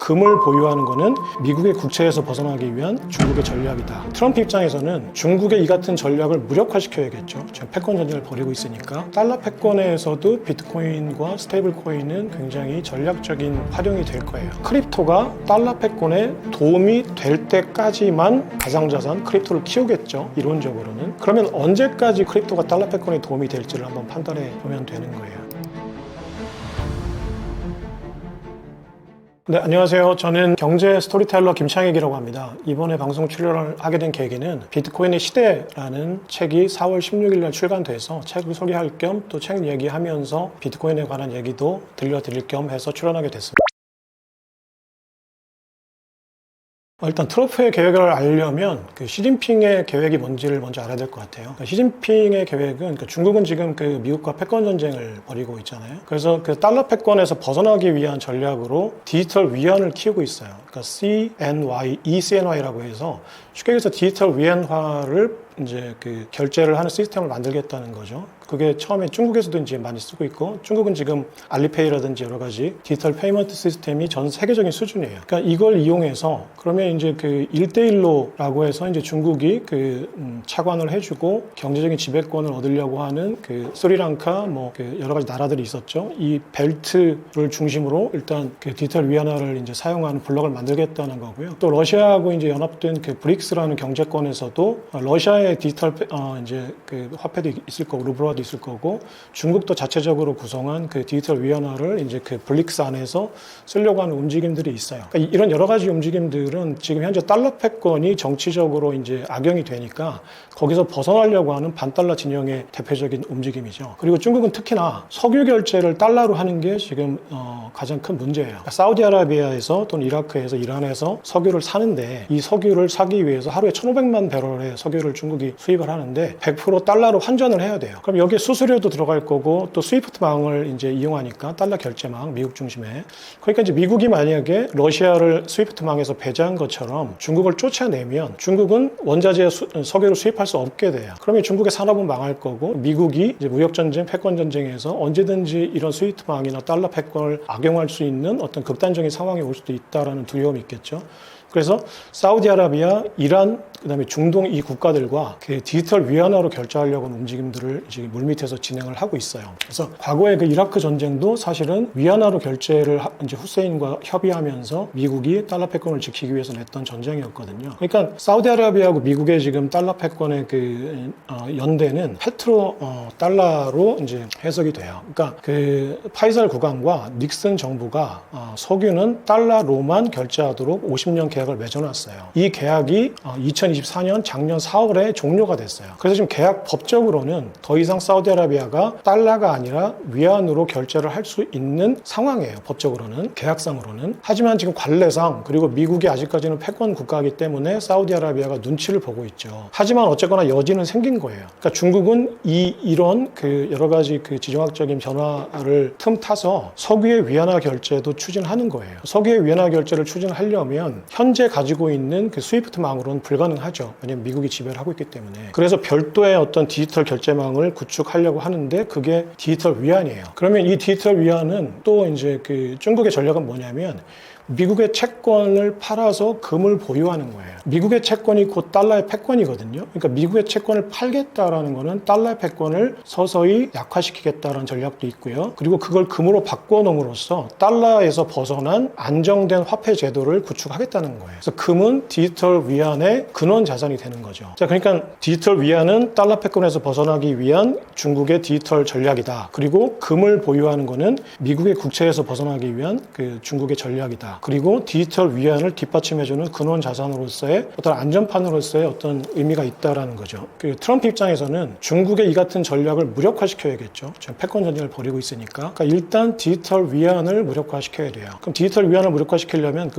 금을 보유하는 것은 미국의 국채에서 벗어나기 위한 중국의 전략이다. 트럼프 입장에서는 중국의 이 같은 전략을 무력화시켜야겠죠. 지금 패권 전쟁을 벌이고 있으니까. 달러 패권에서도 비트코인과 스테이블 코인은 굉장히 전략적인 활용이 될 거예요. 크립토가 달러 패권에 도움이 될 때까지만 가상자산 크립토를 키우겠죠. 이론적으로는. 그러면 언제까지 크립토가 달러 패권에 도움이 될지를 한번 판단해 보면 되는 거예요. 네, 안녕하세요. 저는 경제 스토리텔러 김창익이라고 합니다. 이번에 방송 출연을 하게 된 계기는 비트코인의 시대라는 책이 4월 16일 날 출간돼서 책을 소개할 겸 또 책 얘기하면서 비트코인에 관한 얘기도 들려드릴 겸 해서 출연하게 됐습니다. 일단 트럼프의 계획을 알려면 시진핑의 계획이 뭔지를 먼저 알아야 될 것 같아요. 시진핑의 계획은 중국은 지금 미국과 패권 전쟁을 벌이고 있잖아요. 그래서 달러 패권에서 벗어나기 위한 전략으로 디지털 위안을 키우고 있어요. 그러니까 CNY, ECNY라고 해서 쉽게 얘기해서 디지털 위안화를 이제 결제를 하는 시스템을 만들겠다는 거죠. 그게 처음에 중국에서도 이제 많이 쓰고 있고, 중국은 지금 알리페이라든지 여러 가지 디지털 페이먼트 시스템이 전 세계적인 수준이에요. 그러니까 이걸 이용해서 그러면 이제 1대1로라고 해서 이제 중국이 차관을 해주고 경제적인 지배권을 얻으려고 하는 스리랑카 여러 가지 나라들이 있었죠. 이 벨트를 중심으로 일단 디지털 위안화를 이제 사용하는 블록을 만들겠다는 거고요. 또 러시아하고 이제 연합된 브릭스라는 경제권에서도 러시아의 디지털 화폐도 있을 거고 루블화도 있을 거고, 중국도 자체적으로 구성한 디지털 위안화를 이제 브릭스 안에서 쓰려고 하는 움직임들이 있어요. 그러니까 이런 여러 가지 움직임들은 지금 현재 달러 패권이 정치적으로 이제 악용이 되니까 거기서 벗어나려고 하는 반달러 진영의 대표적인 움직임이죠. 그리고 중국은 특히나 석유 결제를 달러로 하는 게 지금 가장 큰 문제예요. 그러니까 사우디아라비아에서 또는 이라크에서 이란에서 석유를 사는데, 이 석유를 사기 위해서 하루에 1,500만 배럴의 석유를 중국이 수입을 하는데 100% 달러로 환전을 해야 돼요. 그럼 여기에 수수료도 들어갈 거고, 또 스위프트망을 이제 이용하니까 달러 결제망, 미국 중심에. 그러니까 이제 미국이 만약에 러시아를 스위프트망에서 배제한 것처럼 중국을 쫓아내면 중국은 원자재 석유를 수입할 수 없게 돼요. 그러면 중국의 산업은 망할 거고, 미국이 이제 무역전쟁, 패권전쟁에서 언제든지 이런 스위프트망이나 달러 패권을 악용할 수 있는 어떤 극단적인 상황이 올 수도 있다라는 두려움이 있겠죠. 그래서 사우디아라비아, 이란, 그다음에 중동 이 국가들과 디지털 위안화로 결제하려고 하는 움직임들을 지금 물밑에서 진행을 하고 있어요. 그래서 과거에 이라크 전쟁도 사실은 위안화로 결제를 이제 후세인과 협의하면서 미국이 달러 패권을 지키기 위해서 냈던 전쟁이었거든요. 그러니까 사우디아라비아하고 미국의 지금 달러 패권의 연대는 페트로 달러로 이제 해석이 돼요. 그러니까 파이살 국왕과 닉슨 정부가 석유는 달러로만 결제하도록 50년 계약을 맺어놨어요. 이 계약이 2024년 작년 4월에 종료가 됐어요. 그래서 지금 계약 법적으로는 더 이상 사우디아라비아가 달러가 아니라 위안으로 결제를 할 수 있는 상황이에요. 법적으로는, 계약상으로는. 하지만 지금 관례상, 그리고 미국이 아직까지는 패권 국가이기 때문에 사우디아라비아가 눈치를 보고 있죠. 하지만 어쨌거나 여지는 생긴 거예요. 그러니까 중국은 이런 여러 가지 지정학적인 변화를 틈타서 석유의 위안화 결제도 추진하는 거예요. 석유의 위안화 결제를 추진하려면 현재 가지고 있는 스위프트망으로는 불가능하죠. 왜냐하면 미국이 지배를 하고 있기 때문에. 그래서 별도의 어떤 디지털 결제망을 구축하려고 하는데, 그게 디지털 위안이에요. 그러면 이 디지털 위안은 또 이제 중국의 전략은 뭐냐면, 미국의 채권을 팔아서 금을 보유하는 거예요. 미국의 채권이 곧 달러의 패권이거든요. 그러니까 미국의 채권을 팔겠다라는 거는 달러의 패권을 서서히 약화시키겠다라는 전략도 있고요. 그리고 그걸 금으로 바꿔놓음으로써 달러에서 벗어난 안정된 화폐 제도를 구축하겠다는 거예요. 그래서 금은 디지털 위안의 근원 자산이 되는 거죠. 자, 그러니까 디지털 위안은 달러 패권에서 벗어나기 위한 중국의 디지털 전략이다. 그리고 금을 보유하는 거는 미국의 국채에서 벗어나기 위한 중국의 전략이다. 그리고 디지털 위안을 뒷받침해주는 근원 자산으로서의 어떤 안전판으로서의 어떤 의미가 있다라는 거죠. 트럼프 입장에서는 중국의 이 같은 전략을 무력화시켜야겠죠. 지금 패권 전쟁을 벌이고 있으니까. 그러니까 일단 디지털 위안을 무력화시켜야 돼요. 그럼 디지털 위안을 무력화시키려면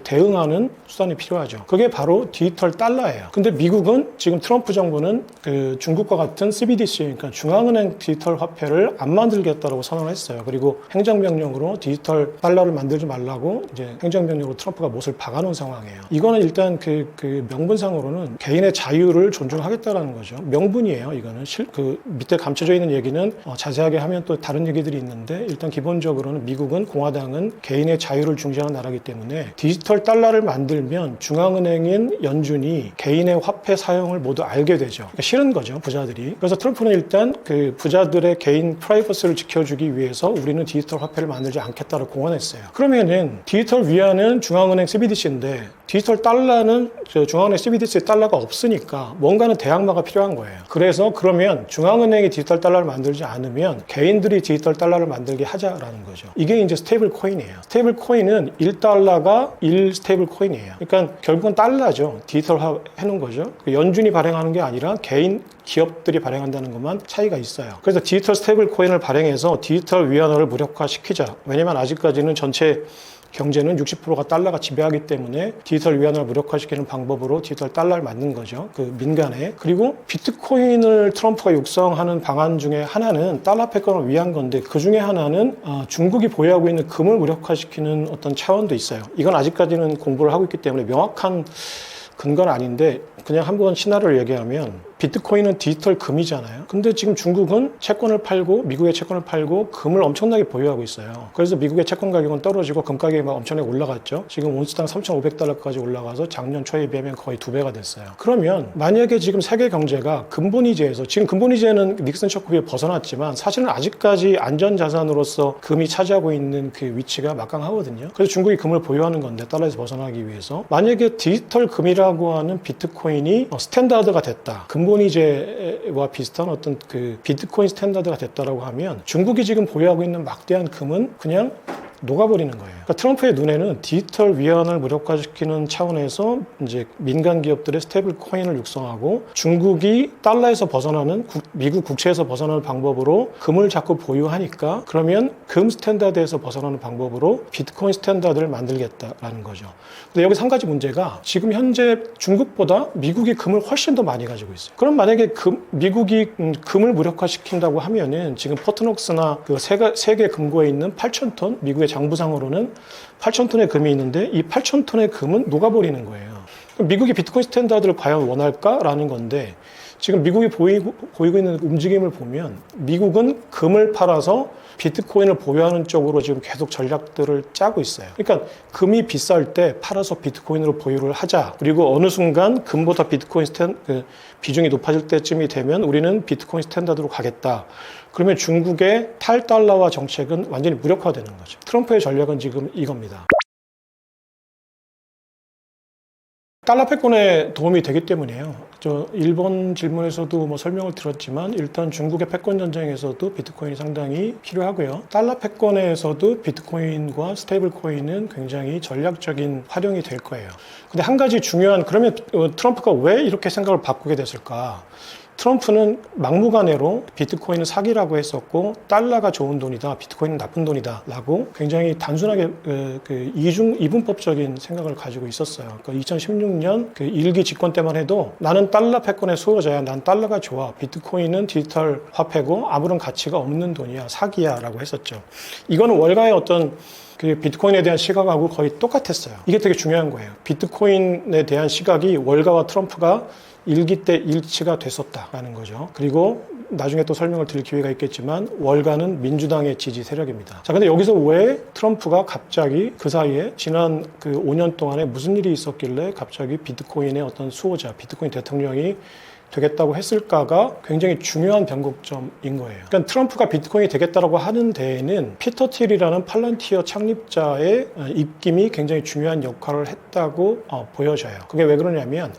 대응하는 수단이 필요하죠. 그게 바로 디지털 달러예요. 근데 미국은 지금 트럼프 정부는 중국과 같은 CBDC, 그러니까 중앙은행 디지털 화폐를 안 만들겠다라고 선언을 했어요. 그리고 행정명령으로 디지털 달러를 만들지 말라고 이제 행정명령으로 트럼프가 못을 박아놓은 상황이에요. 이거는 일단 그 명분상으로는 개인의 자유를 존중하겠다라는 거죠. 명분이에요. 이거는 그 밑에 감춰져 있는 얘기는 자세하게 하면 또 다른 얘기들이 있는데 일단 기본적으로는 미국은 공화당은 개인의 자유를 중시하는 나라이기 때문에 디지털 달러를 만들면 중앙은행인 연준이 개인의 화폐 사용을 모두 알게 되죠. 그러니까 싫은 거죠, 부자들이. 그래서 트럼프는 일단 그 부자들의 개인 프라이버시를 지켜주기 위해서 우리는 디지털 화폐를 만들지 않겠다고 공언했어요. 그러면은 디지털 위안은 중앙은행 CBDC인데 디지털 달러는 중앙은행 CBDC 달러가 없으니까 뭔가는 대항마가 필요한 거예요. 그래서 그러면 중앙은행이 디지털 달러를 만들지 않으면 개인들이 디지털 달러를 만들게 하자라는 거죠. 이게 이제 스테이블 코인이에요. 스테이블 코인은 1달러가 1 스테이블 코인이에요. 그러니까 결국은 달러죠. 디지털화 해놓은 거죠. 연준이 발행하는 게 아니라 개인 기업들이 발행한다는 것만 차이가 있어요. 그래서 디지털 스테이블 코인을 발행해서 디지털 위안화를 무력화시키자. 왜냐면 아직까지는 전체 경제는 60%가 달러가 지배하기 때문에 디지털 위안화를 무력화시키는 방법으로 디지털 달러를 만든 거죠. 그 민간에. 그리고 비트코인을 트럼프가 육성하는 방안 중에 하나는 달러 패권을 위한 건데 그 중에 하나는 중국이 보유하고 있는 금을 무력화시키는 어떤 차원도 있어요. 이건 아직까지는 공부를 하고 있기 때문에 명확한 근거는 아닌데 그냥 한번 시나리오를 얘기하면 비트코인은 디지털 금이잖아요. 근데 지금 중국은 채권을 팔고 미국의 채권을 팔고 금을 엄청나게 보유하고 있어요. 그래서 미국의 채권 가격은 떨어지고 금 가격이 막 엄청나게 올라갔죠. 지금 온스당 3,500달러까지 올라가서 작년 초에 비하면 거의 2배가 됐어요. 그러면 만약에 지금 세계 경제가 근본위제에서 지금 근본위제는 닉슨 척후에 벗어났지만 사실은 아직까지 안전자산으로서 금이 차지하고 있는 그 위치가 막강하거든요. 그래서 중국이 금을 보유하는 건데 달러에서 벗어나기 위해서 만약에 디지털 금이라고 하는 비트코인이 스탠다드가 됐다. 근본위제와 비슷한 어떤 그 비트코인 스탠다드가 됐다라고 하면 중국이 지금 보유하고 있는 막대한 금은 그냥 녹아버리는 거예요. 그러니까 트럼프의 눈에는 디지털 위안을 무력화시키는 차원에서 이제 민간 기업들의 스테이블 코인을 육성하고 중국이 달러에서 벗어나는 미국 국채에서 벗어나는 방법으로 금을 자꾸 보유하니까 그러면 금 스탠다드에서 벗어나는 방법으로 비트코인 스탠다드를 만들겠다라는 거죠. 근데 여기서 한 가지 문제가 지금 현재 중국보다 미국이 금을 훨씬 더 많이 가지고 있어요. 그럼 만약에 미국이 금을 무력화시킨다고 하면은 지금 포트녹스나 그 세계 금고에 있는 8,000톤 미국의 장부상으로는 8,000톤의 금이 있는데 이 8,000톤의 금은 녹아버리는 거예요. 미국이 비트코인 스탠다드를 과연 원할까라는 건데 지금 미국이 보이고 있는 움직임을 보면 미국은 금을 팔아서 비트코인을 보유하는 쪽으로 지금 계속 전략들을 짜고 있어요. 그러니까 금이 비쌀 때 팔아서 비트코인으로 보유를 하자. 그리고 어느 순간 금보다 비트코인 비중이 높아질 때쯤이 되면 우리는 비트코인 스탠다드로 가겠다. 그러면 중국의 탈달러화 정책은 완전히 무력화되는 거죠. 트럼프의 전략은 지금 이겁니다. 달러 패권에 도움이 되기 때문이에요. 일본 질문에서도 설명을 드렸지만 일단 중국의 패권 전쟁에서도 비트코인이 상당히 필요하고요. 달러 패권에서도 비트코인과 스테이블 코인은 굉장히 전략적인 활용이 될 거예요. 근데 한 가지 중요한 그러면 트럼프가 왜 이렇게 생각을 바꾸게 됐을까? 트럼프는 막무가내로 비트코인은 사기라고 했었고 달러가 좋은 돈이다, 비트코인은 나쁜 돈이다 라고 굉장히 단순하게 이분법적인 생각을 가지고 있었어요. 2016년 일기 집권 때만 해도 나는 달러 패권의 수호자야, 난 달러가 좋아, 비트코인은 디지털 화폐고 아무런 가치가 없는 돈이야, 사기야 라고 했었죠. 이거는 월가의 어떤 비트코인에 대한 시각하고 거의 똑같았어요. 이게 되게 중요한 거예요. 비트코인에 대한 시각이 월가와 트럼프가 일기 때 일치가 됐었다라는 거죠. 그리고 나중에 또 설명을 드릴 기회가 있겠지만 월가는 민주당의 지지 세력입니다. 자, 근데 여기서 왜 트럼프가 갑자기 그 사이에 지난 5년 동안에 무슨 일이 있었길래 갑자기 비트코인의 어떤 수호자, 비트코인 대통령이 되겠다고 했을까가 굉장히 중요한 변곡점인 거예요. 그러니까 트럼프가 비트코인이 되겠다라고 하는 데에는 피터 틸이라는 팔란티어 창립자의 입김이 굉장히 중요한 역할을 했다고 보여져요. 그게 왜 그러냐면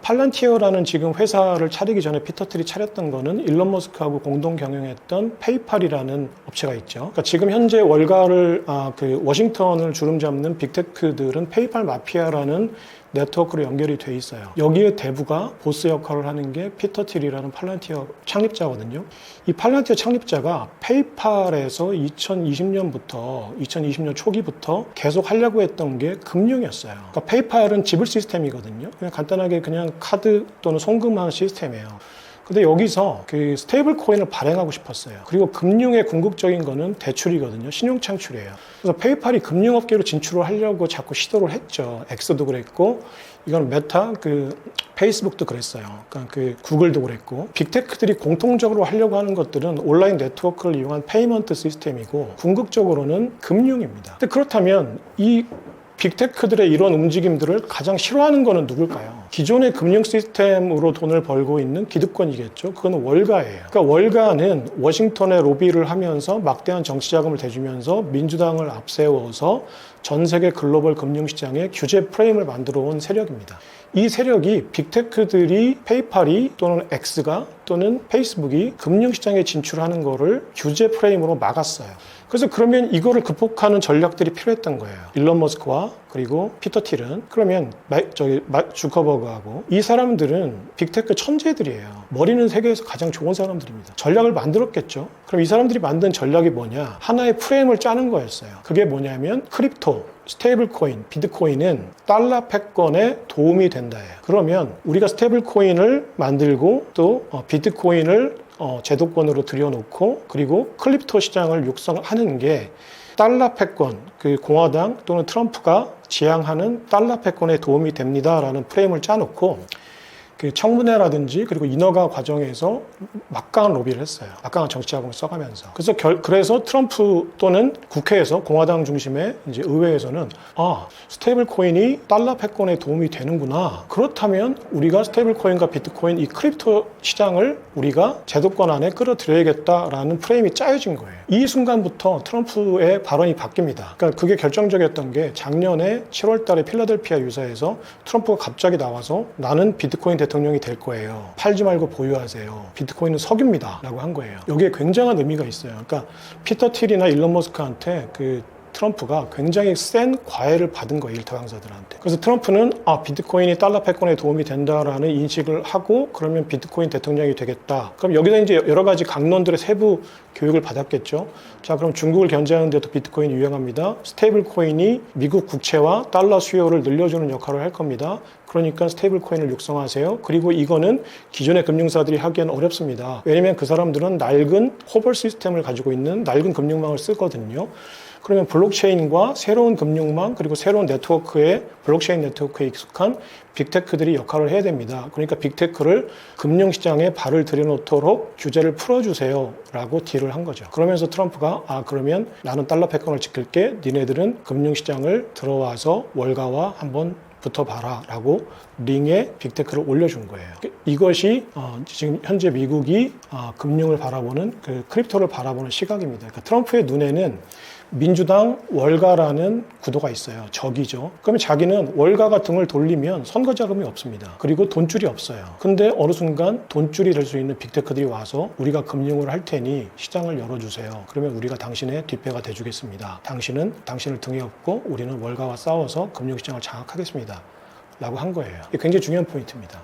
팔란티어라는 지금 회사를 차리기 전에 피터 틸이 차렸던 거는 일론 머스크하고 공동 경영했던 페이팔이라는 업체가 있죠. 그러니까 지금 현재 월가를 워싱턴을 주름 잡는 빅테크들은 페이팔 마피아라는 네트워크로 연결이 돼 있어요. 여기에 대부가 보스 역할을 하는 게 피터 틸이라는 팔란티어 창립자거든요. 이 팔란티어 창립자가 페이팔에서 2020년 초기부터 계속 하려고 했던 게 금융이었어요. 그러니까 페이팔은 지불 시스템이거든요. 그냥 간단하게 그냥 카드 또는 송금하는 시스템이에요. 근데 여기서 그 스테이블 코인을 발행하고 싶었어요. 그리고 금융의 궁극적인 거는 대출이거든요. 신용 창출이에요. 그래서 페이팔이 금융업계로 진출을 하려고 자꾸 시도를 했죠. 엑스도 그랬고, 이건 메타, 페이스북도 그랬어요. 그러니까 구글도 그랬고, 빅테크들이 공통적으로 하려고 하는 것들은 온라인 네트워크를 이용한 페이먼트 시스템이고, 궁극적으로는 금융입니다. 근데 그렇다면 이 빅테크들의 이런 움직임들을 가장 싫어하는 거는 누굴까요? 기존의 금융 시스템으로 돈을 벌고 있는 기득권이겠죠. 그건 월가예요. 그러니까 월가는 워싱턴에 로비를 하면서 막대한 정치 자금을 대주면서 민주당을 앞세워서 전 세계 글로벌 금융시장에 규제 프레임을 만들어 온 세력입니다. 이 세력이 빅테크들이 페이팔이 또는 엑스가 또는 페이스북이 금융시장에 진출하는 거를 규제 프레임으로 막았어요. 그래서 그러면 이거를 극복하는 전략들이 필요했던 거예요. 일론 머스크와 그리고 피터 틸은. 그러면 주커버그하고 이 사람들은 빅테크 천재들이에요. 머리는 세계에서 가장 좋은 사람들입니다. 전략을 만들었겠죠. 그럼 이 사람들이 만든 전략이 뭐냐? 하나의 프레임을 짜는 거였어요. 그게 뭐냐면 크립토, 스테이블 코인, 비트코인은 달러 패권에 도움이 된다예요. 그러면 우리가 스테이블 코인을 만들고 또 비트코인을 제도권으로 들여놓고 그리고 크립토 시장을 육성하는 게 달러 패권, 공화당 또는 트럼프가 지향하는 달러 패권에 도움이 됩니다라는 프레임을 짜놓고 청문회라든지 그리고 인허가 과정에서 막강한 로비를 했어요. 막강한 정치 자금을 써가면서. 그래서 트럼프 또는 국회에서 공화당 중심의 이제 의회에서는 스테이블 코인이 달러 패권에 도움이 되는구나. 그렇다면 우리가 스테이블 코인과 비트코인 이 크립토 시장을 우리가 제도권 안에 끌어들여야겠다라는 프레임이 짜여진 거예요. 이 순간부터 트럼프의 발언이 바뀝니다. 그러니까 그게 결정적이었던 게 작년에 7월 달에 필라델피아 유사에서 트럼프가 갑자기 나와서 나는 비트코인 대통령이 될 거예요. 팔지 말고 보유하세요. 비트코인은 석유입니다. 라고 한 거예요. 여기에 굉장한 의미가 있어요. 그러니까 피터 틸이나 일론 머스크한테 트럼프가 굉장히 센 과외를 받은 거예요. 일타 강사들한테. 그래서 트럼프는 비트코인이 달러 패권에 도움이 된다라는 인식을 하고 그러면 비트코인 대통령이 되겠다. 그럼 여기서 이제 여러 가지 강론들의 세부 교육을 받았겠죠. 자, 그럼 중국을 견제하는 데도 비트코인이 유용합니다. 스테이블 코인이 미국 국채와 달러 수요를 늘려주는 역할을 할 겁니다. 그러니까 스테이블 코인을 육성하세요. 그리고 이거는 기존의 금융사들이 하기엔 어렵습니다. 왜냐면 그 사람들은 낡은 호벌 시스템을 가지고 있는 낡은 금융망을 쓰거든요. 그러면 블록체인과 새로운 금융망 그리고 새로운 블록체인 네트워크에 익숙한 빅테크들이 역할을 해야 됩니다. 그러니까 빅테크를 금융시장에 발을 들여놓도록 규제를 풀어주세요 라고 딜을 한 거죠. 그러면서 트럼프가 그러면 나는 달러 패권을 지킬게. 니네들은 금융시장을 들어와서 월가와 한번 붙어봐라 라고 링에 빅테크를 올려준 거예요. 이것이 지금 현재 미국이 금융을 바라보는 크립토를 바라보는 시각입니다. 그러니까 트럼프의 눈에는 민주당 월가라는 구도가 있어요. 적이죠. 그러면 자기는 월가가 등을 돌리면 선거 자금이 없습니다. 그리고 돈줄이 없어요. 근데 어느 순간 돈줄이 될 수 있는 빅테크들이 와서 우리가 금융을 할 테니 시장을 열어주세요. 그러면 우리가 당신의 뒷배가 돼주겠습니다. 당신을 등에 업고 우리는 월가와 싸워서 금융시장을 장악하겠습니다. 라고 한 거예요. 이게 굉장히 중요한 포인트입니다.